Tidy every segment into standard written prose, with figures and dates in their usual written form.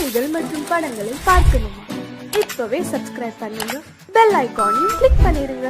சீரியல்கள் மற்றும் படங்களை பார்க்கணுமா? இப்பவே சப்ஸ்கிரைப் பண்ணுங்க, பெல் ஐகானையும் கிளிக் பண்ணிருங்க.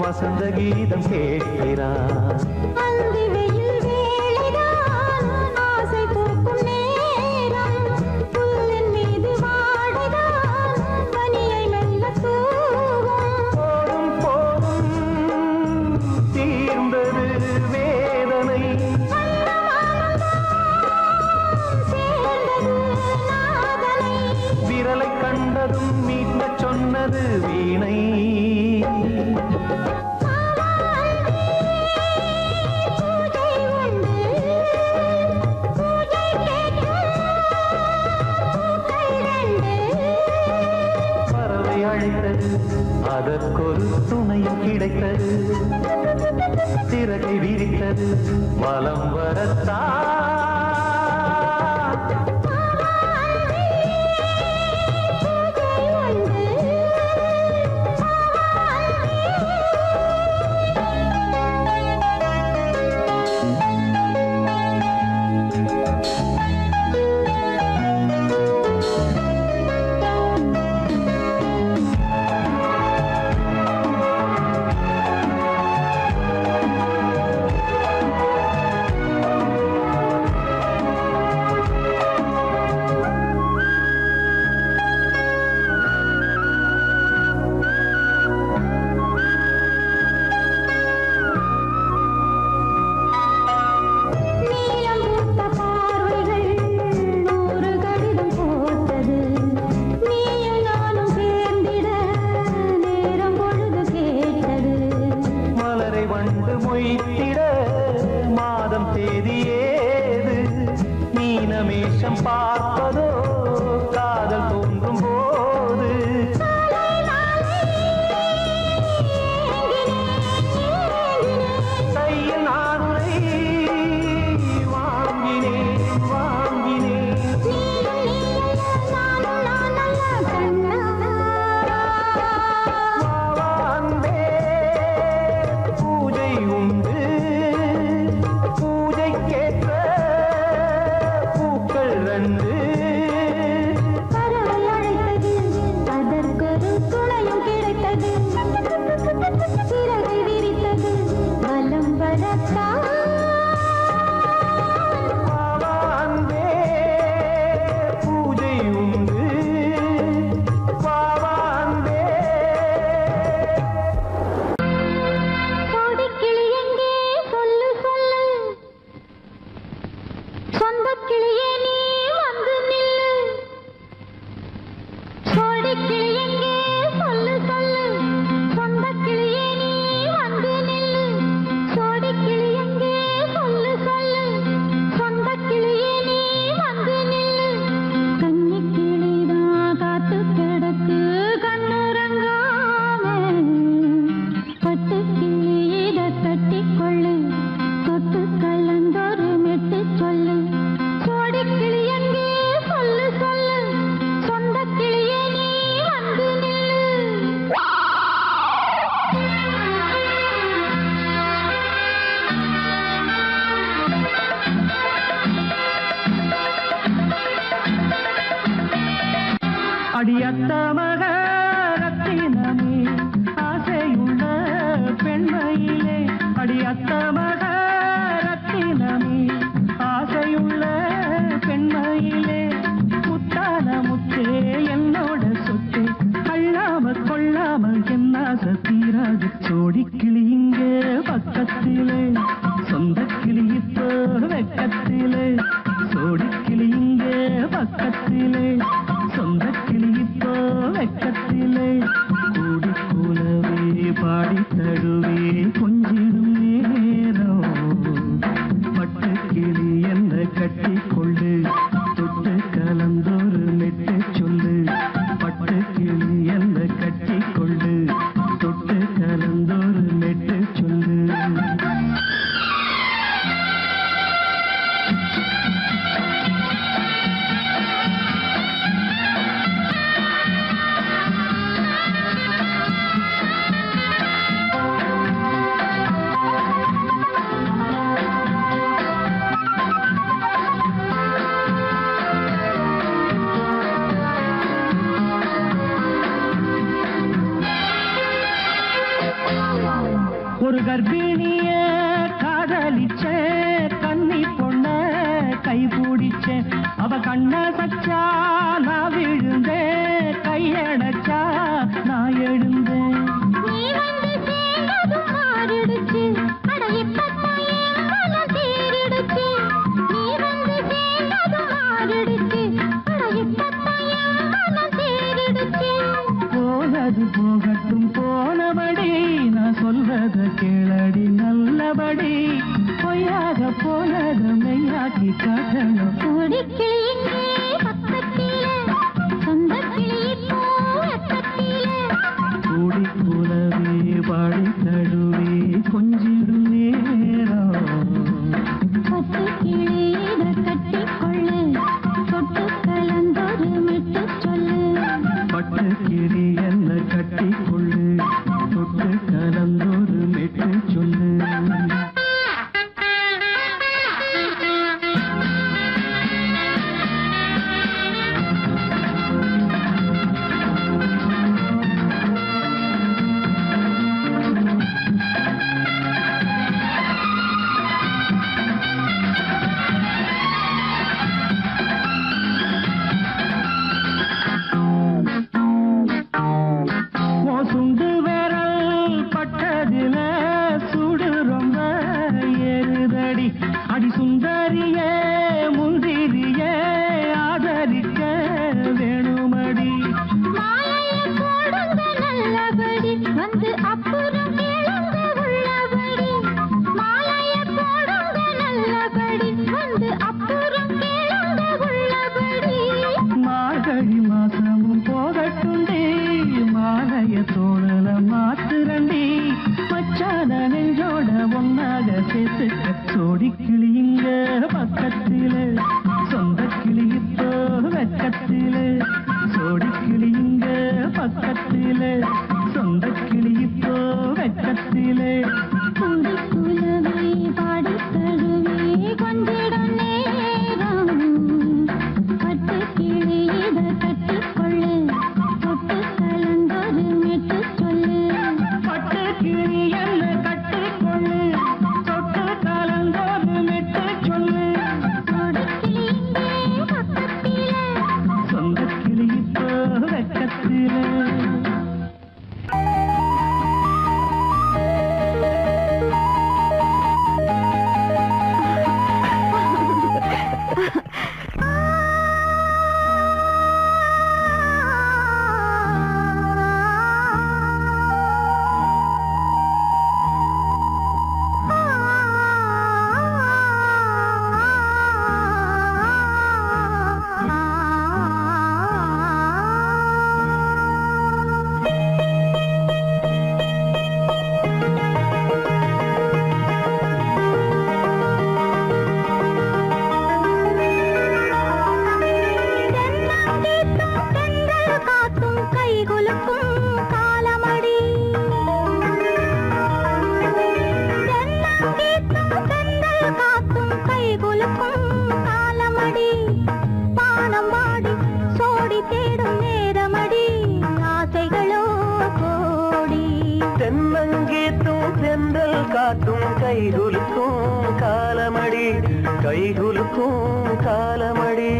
வசந்த கீதம் கேட்கிறான். ஆசை பூக்கும் நேரம் புல்லின் மீது வாடுதான் பனியை மெல்ல தூவும். போதும் போதும் தீர்ந்தது வேதனை, சேர்ந்தது நாதனை, விரலை கண்டதும் மீட்கச் சொன்னது வீணை. அதற்கொரு துணையும் கிடைத்தது, சிறகை விரித்தது வலம் வரத்தான். மாதம் தேதி ஏது, மீனமேஷம் பார்ப்பதோ காதல் தோன்றும் போது. கையில் நானுரை வாங்கினேன் வாங்கினேன். பூஜை உண்டு, பூஜைக்கேற்ற பூக்கள் 2 அடியத்த மகரத்தினமே ஆசையுள்ள பெண்மையிலே அடியத்த மகரத்தினமே ஆசையுள்ள பெண்மையிலே முத்தான முத்தே என்னோட சொத்தே அள்ளாம கொள்ளாம என்ன சத்தீராது சோடி கிளி இங்கே பக்கத்திலே சொந்த கிளி இப்போ வெக்கத்திலே சோடி கிளி இங்கே பக்கத்திலே சொந்த கிளி இப்போ வெக்கத்திலே கூடி கூலவே பாடி தழுவே கொஞ்சிடும் நேரம் பட்டு கிளி என்ன கட்டி கொண்டு தொட்டு கலந்தொரு மெட்டு சொல்லு பட்டு கிளி என்ன கட்டி கொண்டு தொட்டு கலந்தொரு மெட்டு சொல்லு ஒரு கர்ப்பிணிய காதலிச்ச கன்னி பொண்ண கை பிடிச்ச அவ கண்ண சச்சா நான் விழுந்தேன் கையடைச்சா நான் எழுந்தேன் நீ வந்து சேர்ந்ததும் மாறிடுச்சு அட இப்பத்தான் என் மனம் தேறிடுச்சு நீ வந்து சேர்ந்ததும் மாறிடுச்சு அட இப்பத்தான் என் மனம் தேறிடுச்சு போனது போகட்டும் போனபடி நான் சொல்றத கேளடி நல்லபடி பொய்யாக போனது மெய்யாக்கி காட்டணும் கொடிக்கிளி இங்கே பக்கத்திலே சொந்த கிளி இப்போ வெக்கத்திலே கூடி கூலவே பாடி தழுவே கொஞ்சிடும் நேரம் பட்டு கிளி இதை கட்டிக்கொள்ளு தொட்டு கலந்தொரு மெட்டு சொல்லு பட்டு கிளி என்ன கட்டி கொள்ளு தொட்டு கலந்தொரு மெட்டு சொல்லு சுண்டு விரல் பட்டதில சுடு ரொம்ப ஏறுதடி அடி சுந்தரியே முந்திரியே ஆதரிக்க வேணுமடி மாலைய போடுங்க நல்லபடி வந்து அப்புறம் கேளுங்க உள்ளபடி மாலைய போடுங்க நல்லபடி வந்து அப்புறம் கேளுங்க உள்ளபடி மார்கழி மாசமும் போகட்டுண்டி மாலைய தோழல மாத்துரண்டி மச்சான நெஞ்சோட ஒன்னாக சேர்த்துக்க சோடி கிளி இங்க பக்கத்திலே சொந்த கிளி இப்போ வெக்கத்திலே சோடி கிளி இங்க பக்கத்திலே சொந்த கிளி இப்போ வெக்கத்திலே கூடி குலவே பாடி தழுவே கொஞ்சிடம் நேரம் கைகுலுக்கும் காலமடி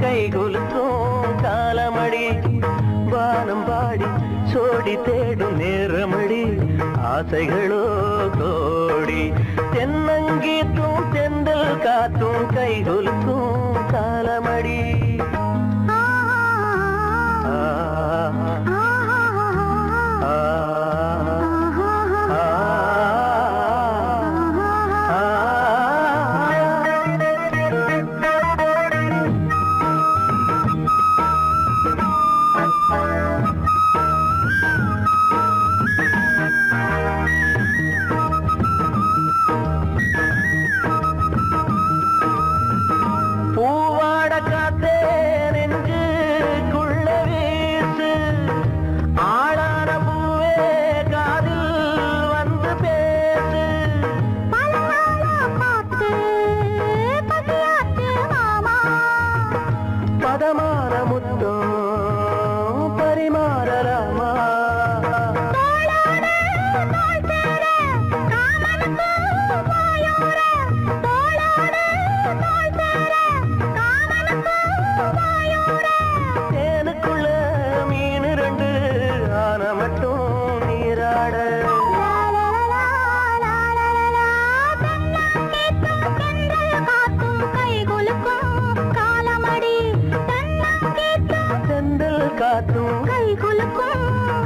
கைகுலுக்கும் காலமடி வானம் பாடி சோடி தேடும் நேரமடி ஆசைகளோ கோடி தென்னங்கீத்தும் தெந்தல் காத்தும் கைகுலுக்கும் காலமடி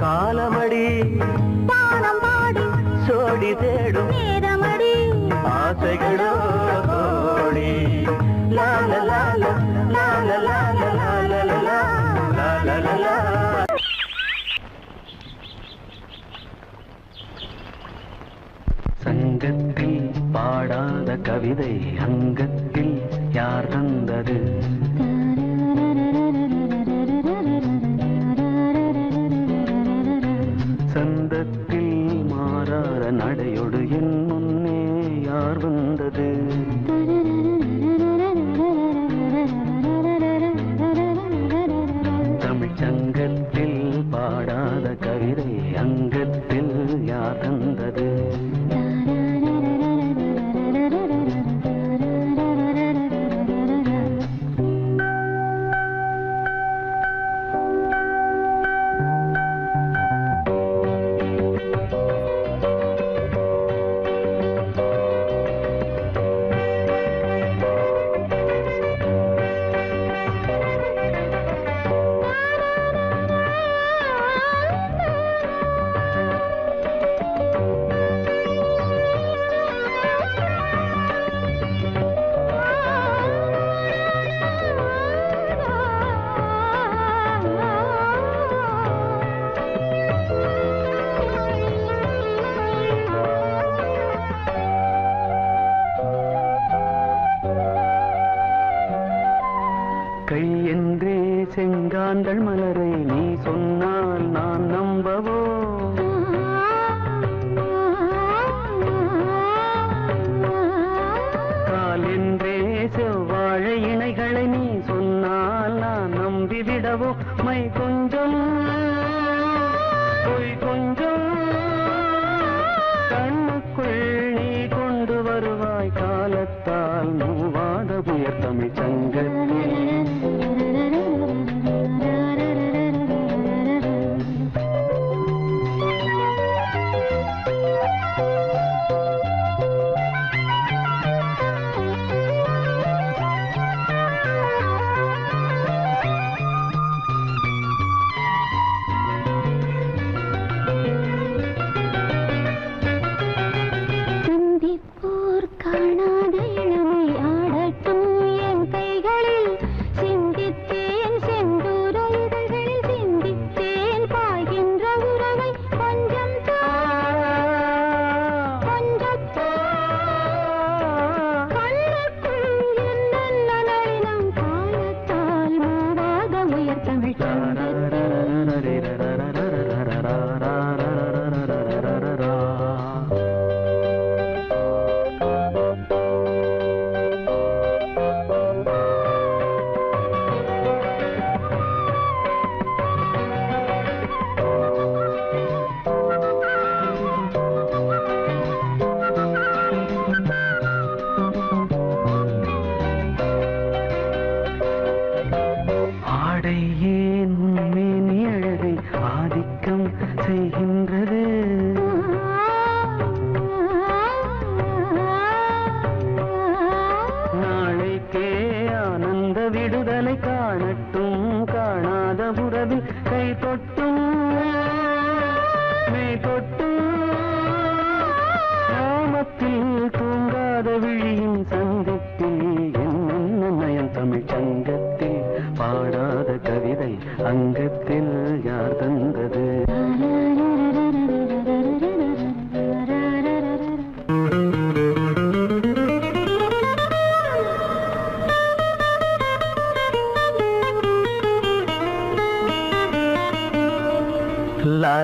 காலமடி பானம் பாடி சோடி தேடும் நேரமடி ஆசைகளோ கோடி லா லா லா லா லா லா லா லா லா லா லா லா லா. சங்கத்தில் பாடாத கவிதை அங்கத்தில் யார் தந்தது? சந்தத்தில் மாறாத நடையோடு என் முன்னே யார் வந்தது? தமிழ் சங்கத்தில் பாடாத கவிதை அங்கத்தில் யார் தந்தது? செங்காந்தள் மலரை நீ சொன்னால் நான் நம்பவோ? கால் என்றே செவ்வாழை இணைகளை நீ சொன்னால் நான் நம்பிவிடவோ? மை கொஞ்சம் பொய் கொஞ்சம் கண்ணுக்குள் நீ கொண்டு வருவாய் காலத்தால் மூவாத புயர் தமிழ் சங்கத்தில்.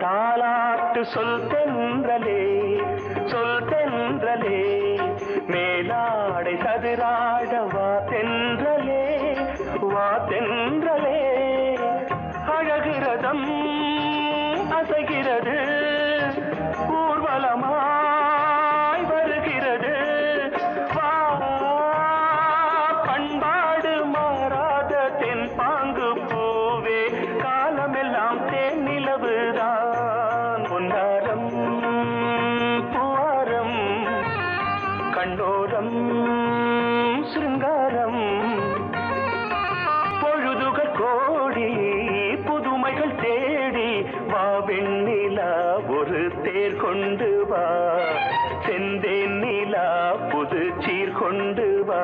தாலாட்டு சொல் தென்றலே சொல் தென்றலே மேலாடை சதுராட வா தென்றலே வா தென்றலே அழகிறதம் அசைகிறது ஊர்வலமாய் வருகிறது வா பண்பாடு மாறாத தென் பாங்கு பூவே காலமெல்லாம் தேன் நிலவுதான் பொன்னாரம் பூவாரம் கண்ணோரம் சிருங்காரம் பொழுதுகள் கோடி புதுமைகள் தேடி வா வெண்ணிலா ஒரு தேர் கொண்டு வா செந்தேன் நிலா புது சீர் கொண்டு வா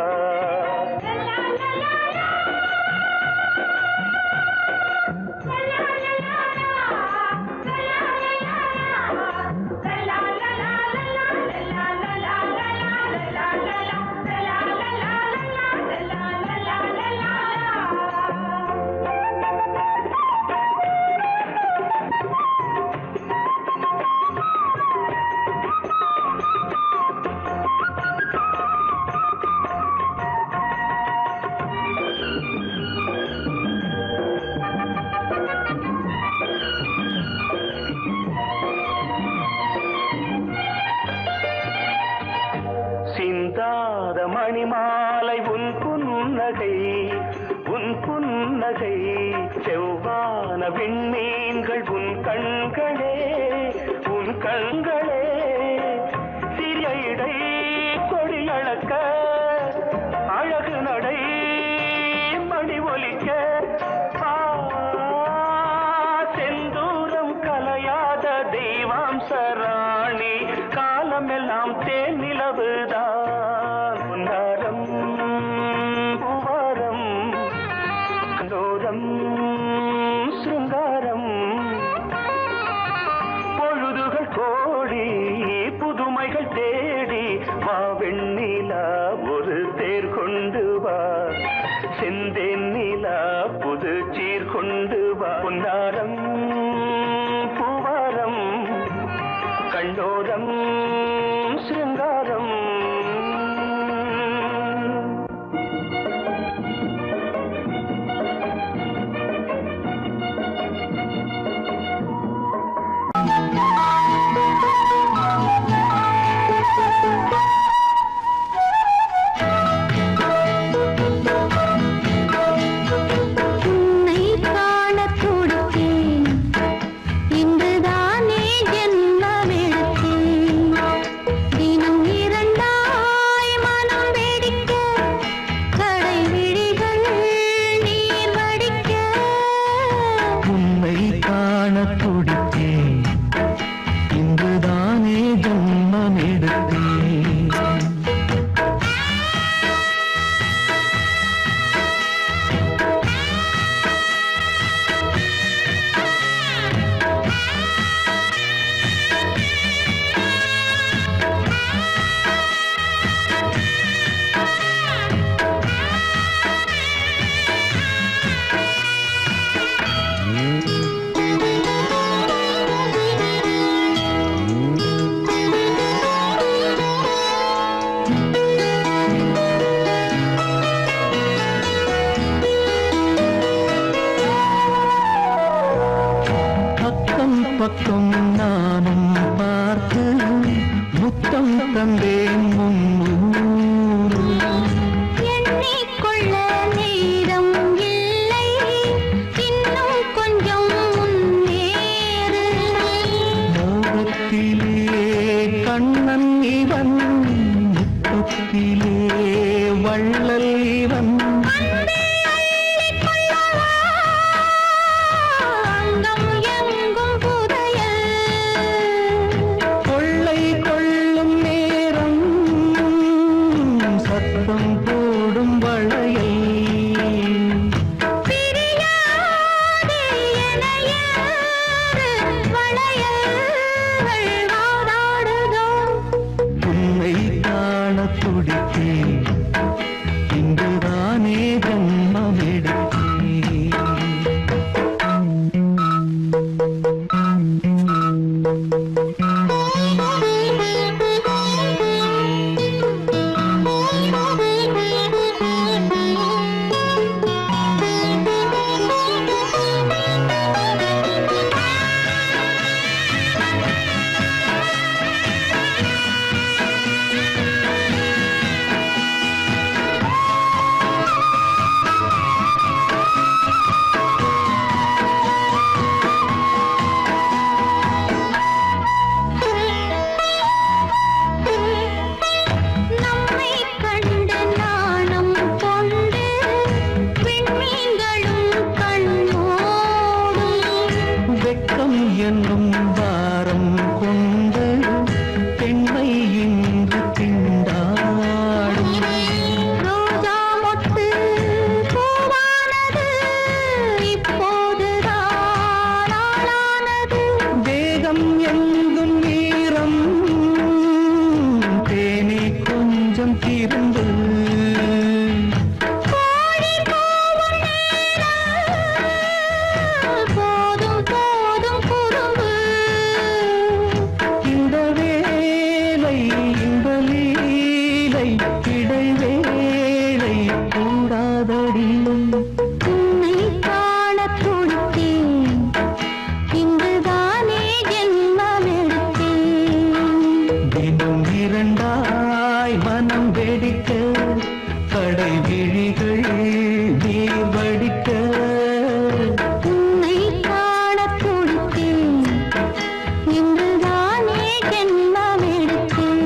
சிந்தாத மணிமாலை உன் புன்னகை செவ்வான விண்மீன்கள் உன் கண்களே சிறிய இடை கொடியளக்க அழகு நடை மணி ஒலிக்க செந்தூரம் கலையாத தெய்வாம்சராணி காலமெல்லாம் தேன் நிலவுதான் பொன்னாரம் பூவாரம் கண்டோரம் சிருங்காரம் பொழுதுகள் கோடி புதுமைகள் தேடி வா வெண்ணிலா ஒரு தேர் கொண்டு வா செந்தேன் நிலா புது சீர் கொண்டு வா பொன்னாரம் பூவாரம் கண்டோரம் சிருங்காரம் பக்கம் நானும் பார்த்து முத்தம் தந்தேன் முன்னூறு எண்ணிக்கொள்ள நேரம் இல்லை இன்னும் கொஞ்சம் முன்னேறு மோகத்திலே கண்ணன் இவன் முத்தத்திலே வள்ளல் இவன் அன்பே அள்ளிக்கொள்ளவா துடித்தேன் இங்குதானே ஜன்மம் எடுத்தேன் நம்மை கண்டு நாணம் கொண்டு விண்மீன்களும் கண்ணோடும் வெட்கம் என்னும் வாரம் கொண்டு பெண்மை இன்று திண்டாடும் ரோஜா மொட்டு பூவானது இப்போதுதான் ஆளானது வேகம் எங்கும் ஈரம் தேனே கொஞ்சம் திருந்து கோழி கூவும் நேரம் போதும் போதும் குறும்பு இந்த வேலை இந்த லீலை இடைவேளை கூடாதடியும் உன்னை காணத் துடித்தேன் இங்குதானே ஜென்மம் எடுத்தேன் தினம் இரண்டாய் மனம் வெடிக்க கடை விழிகள் நீர் வடிக்க உன்னை காணத் துடித்தேன் இங்குதானே ஜென்மம் எடுத்தேன்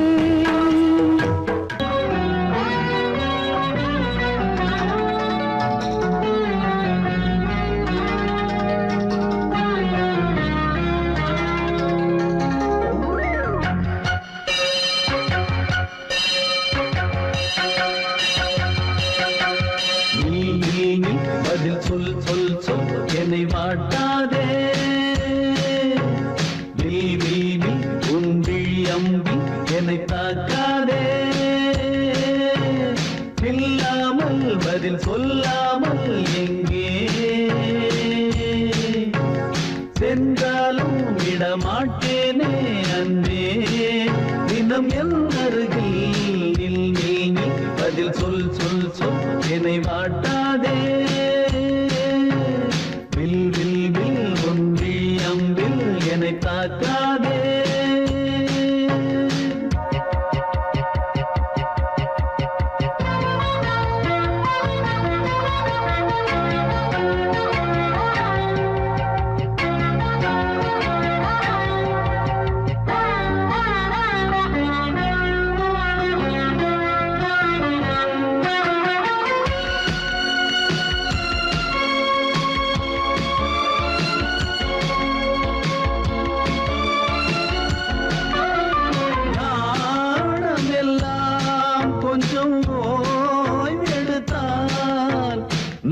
நீ பதில் சொல் சொல் சொல் என்னை வாட்டாதே நீ உன் விழி அம்பி என்னை தாக்காதே இல்லாமல் பதில் சொல்லாமல் எங்கே சென்றாலும் விடமாட்டேனே அன்பே தினம் என் அருகில் நில் நில் நில் பதில் சொல் சொல் சொல் என்னை வாட்டாதே வில் வில் வில் ஒன்றி அம்பில் என்னை தாக்காதே நாணமெல்லாம் கொஞ்சம் ஓய்வெடுத்தால்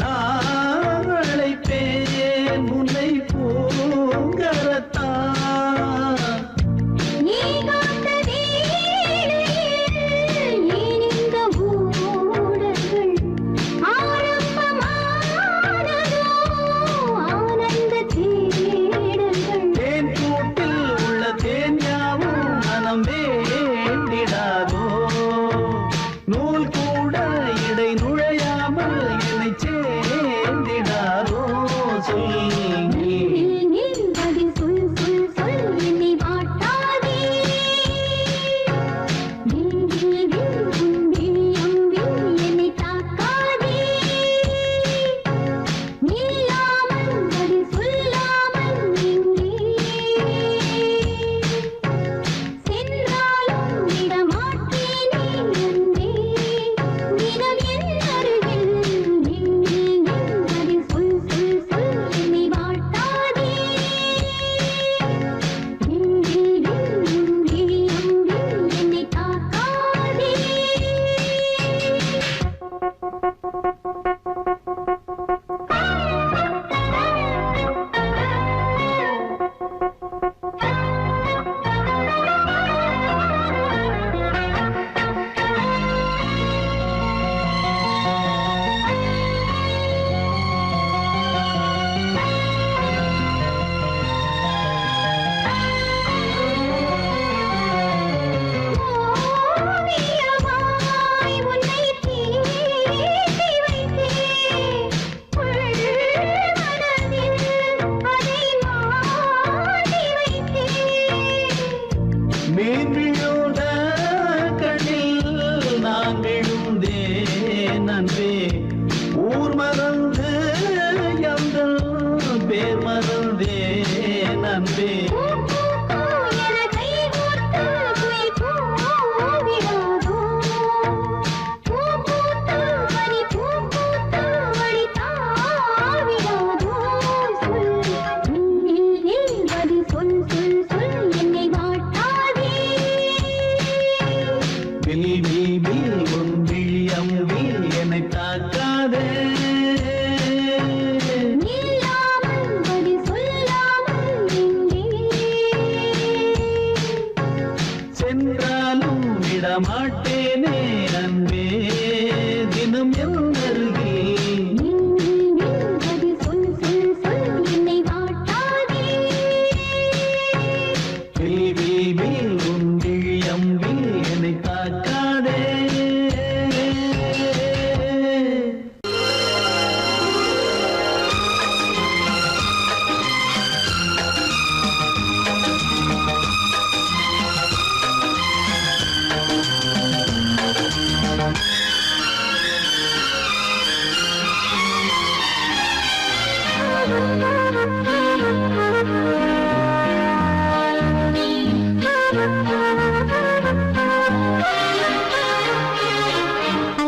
நான் அழைப்பேன் உன்னை பூங்கரத்தான் நீ காத்த வீணையில் இனிந்த ஊடல்கள் ஆரம்பமானதோ ஆனந்த தேடல்கள் தேன் கூட்டில் உள்ள தேன் யாவும் மனம் வேண்டிடாதோ நூல் கூட இடை நுழையாமல் என்னை சேர்ந்திடாதோ சொல் நீ. நில் பதில் சொல் சொல் சொல் என்னை வாட்டாதே வில் வில் வில் உன் விழி அம்பில் என்னை தாக்காதே நில்லாமல் பதில் சொல்லாமல் எங்கே சென்றாலும் விடமாட்டேனே அன்பே தினம் என்ன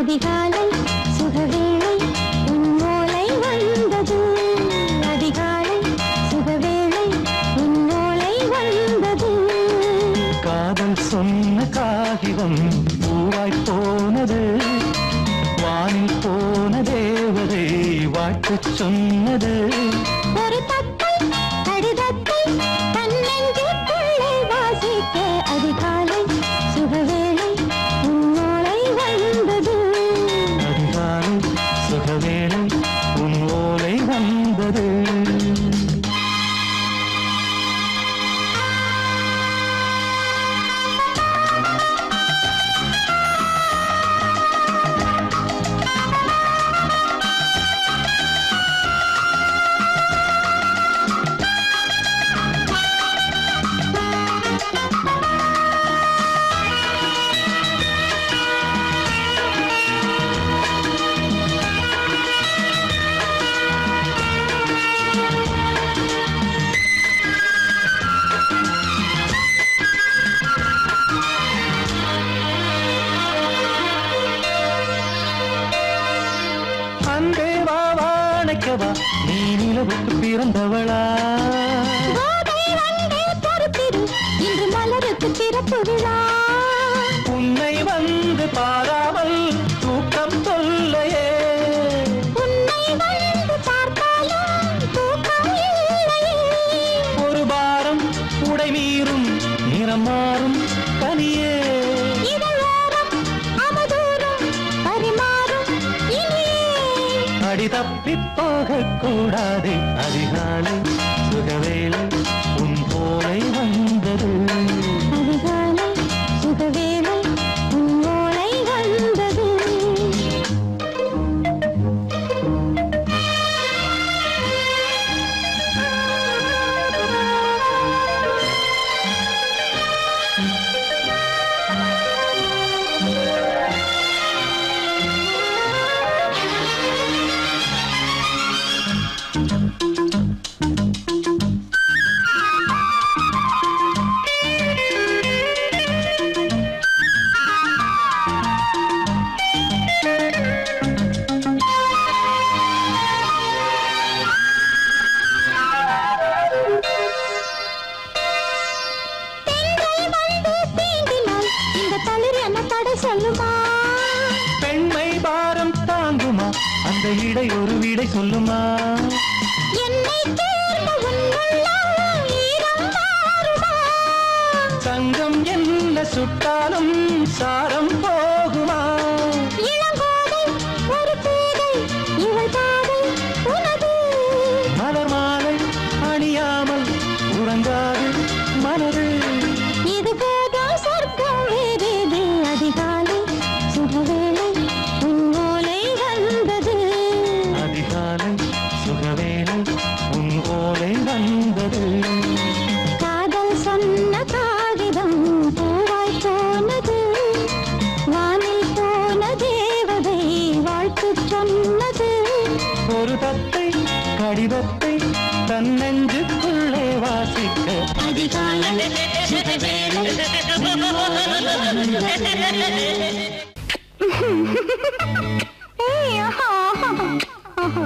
அதிகாலை சுகவேளை உன் ஓலை வந்தது அதிகாலை சுகவேளை உன் ஓலை வந்தது காதல் சொன்ன காகிதம் பூவாய் போனது வானில் போன தேவதை வாழ்த்து சொன்னது ஒரு தத்தை கடிதத்தை தன்னெஞ்சுக்குள்ளே வாசிக்க அதிகாலை சுகவேளை உன் ஓலை வந்தது அதிகாலை சுகவேளை உன் ஓலை வந்தது நீ நிலவுக்கு பிறந்தவளா இன்று மலருக்கு பிறப்பு விழா உன்னை வந்து பாராமல் தூக்கம் சொல்லையே உன்னை வந்து பார்த்தாலும் தூக்கம் இல்லையே ஒரு பாரம் உடை மீறும் நிறம் மாறும் தனியே இதழோரம் அவதூறும் பரிமாறும் இனியே அடி தப்பி போகக்கூடாது அதிகாலை சுகவேளை உன் போலை வந்தது அதிகாலை சுகவேளை உன் ஓலை வந்தது பெண்மை பாரம் தாங்குமா அந்த இடை ஒரு விடை சொல்லுமா தங்கம் என்ன சுட்டாலும் சாரம் போகுமா மலர் மாலை அணியாமல் உறங்காது மனது இது போதும் சொர்க்கம் வேறேது அதிகாலை சுகவேளை உன் ஓலை வந்தது அதிகாலை சுகவேளை உன் ஓலை வந்தது காதல் சொன்ன காகிதம் பூவாய் போனது வானில் போன தேவதை வாழ்த்து சொன்னது ஒரு தத்தை கடிதத்தை தன்னெஞ்சுக்குள்ளே வாசிக்க அதிகாலை சுகவேளை உன் ஓலை வந்தது. ஏய், ஆஹா, ஆஹா.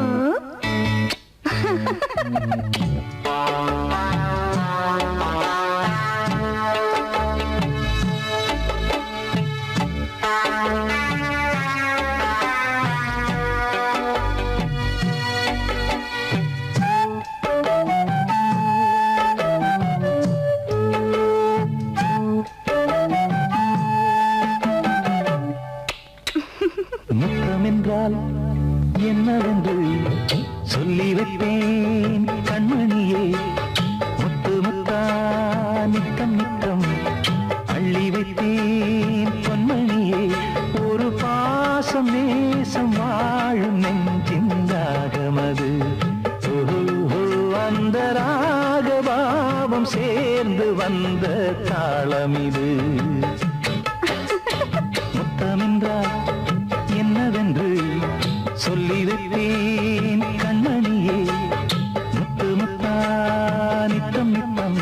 முத்தம் என்றால் என்னவென்று சொல்லி வைப்பேன் கண்மணியே முத்து முத்தா நித்தம் நித்தம் அள்ளி வைத்தேன் பொன்மணியே ஒரு பாசம் நேசம் வாழும் நெஞ்சின் ராகமது அந்த ராகபாவம் சேர்ந்து வந்த தாளம் இது முத்தமென்றால் என்னவென்று சொல்லி வைப்பேன் கண்மணியே முத்து முத்தா நித்தம் நித்தம்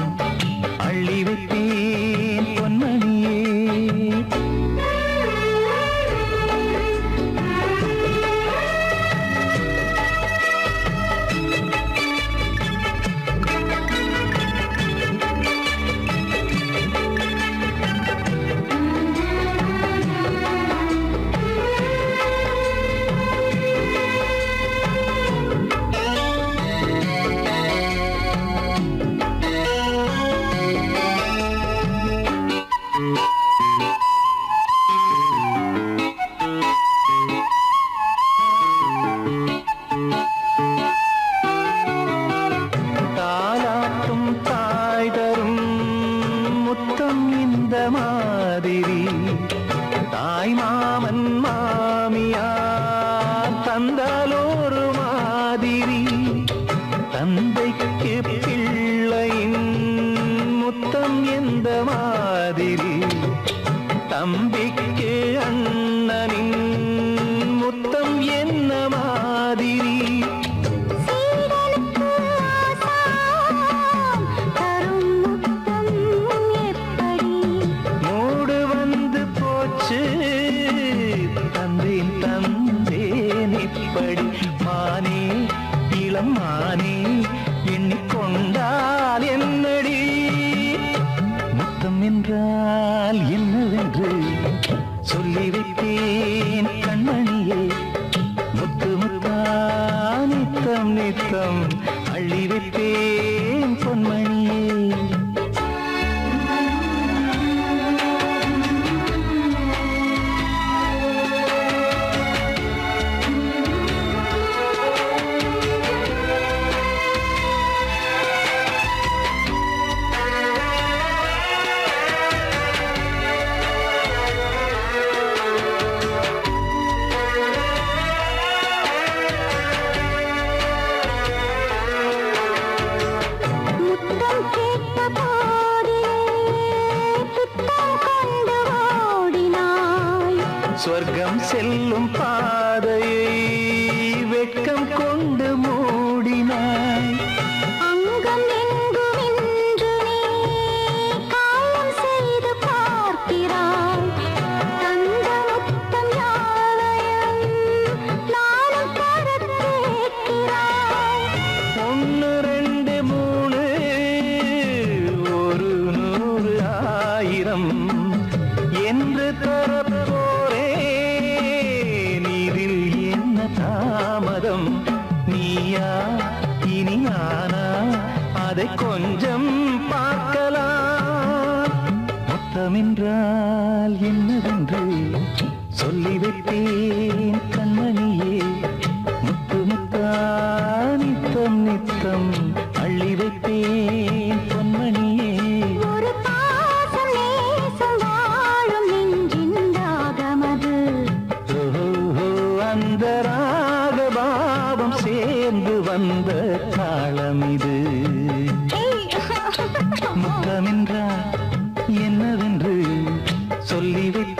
அள்ளி வைப்பேன் பொன்மணியே மாமியார் தந்தால் ஒரு மாதிரி, தந்தைக்கு பிள்ளையின் முத்தம் எந்த மாதிரி, தம்பிக்கு அண்ணனின் முத்தம் என்ன மாதிரி. மூடு வந்து போச்சு தந்தேன் தந்தேன் இப்படி. மானே இளம் மானே எண்ணிக்கொண்டால் என்னடி, முத்தம் என்றால் என்னவென்று சொல்லி வைத்தேன் கண்மணியே. முத்து முத்தா நித்தம் நித்தம் அள்ளி வைத்தேன் பொன்மணியே. சொர்க்கம் செல்லும் பாதையை வெட்கம் கொண்டு மூடினாய். அங்கம் எங்கும் இன்று நீ காயம் செய்து பார்க்கிறாய். தந்த முத்தம் யாவையும் நானும் தர கேட்கிறாய். 1 2 3 ஒரு 100 1000 என்று தரப்போரேன். இதில் என்ன தாமதம், நீயா இனி நானா அதை கொஞ்சம் பார்க்கலாம். முத்தமென்றால் என்னவென்று சொல்லி வைத்தேன் கண்மணியே. முத்து முத்தா நித்தம் நித்தம் அள்ளி வைத்தேன் பொன்மணியே. ஒரு பாசம் நேசம் வாழும் நெஞ்சின் ராகமது. ஓஹோ, அந்த ராக பாவம் சேர்ந்து வந்த தாளம் இது. முத்தமென்றால் என்னவென்று சொல்லி வைத்தேன்